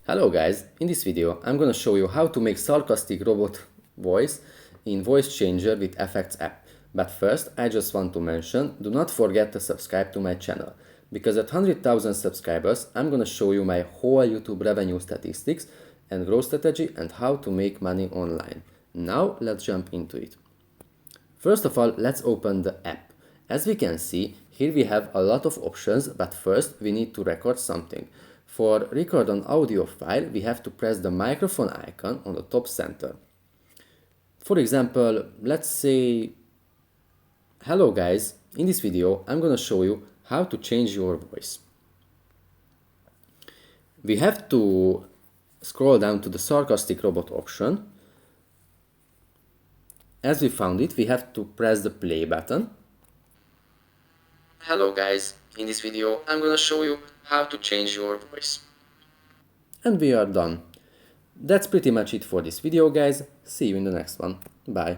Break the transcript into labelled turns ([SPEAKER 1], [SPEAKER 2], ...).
[SPEAKER 1] Hello guys, in this video I'm gonna show you how to make sarcastic robot voice in Voice Changer with Effects app. But first I just want to mention, do not forget to subscribe to my channel, because at 100,000 subscribers I'm gonna show you my whole YouTube revenue statistics and growth strategy and how to make money online. Now let's jump into it. First of all, let's open the app. As we can see, here we have a lot of options, but first we need to record something. For record an audio file, we have to press the microphone icon on the top center. For example, let's say, hello guys, in this video I'm gonna show you how to change your voice. We have to scroll down to the sarcastic robot option. As we found it, we have to press the play button. Hello guys, in this video I'm gonna show you how to change your voice. And we are done. That's pretty much it for this video guys, see you in the next one, bye.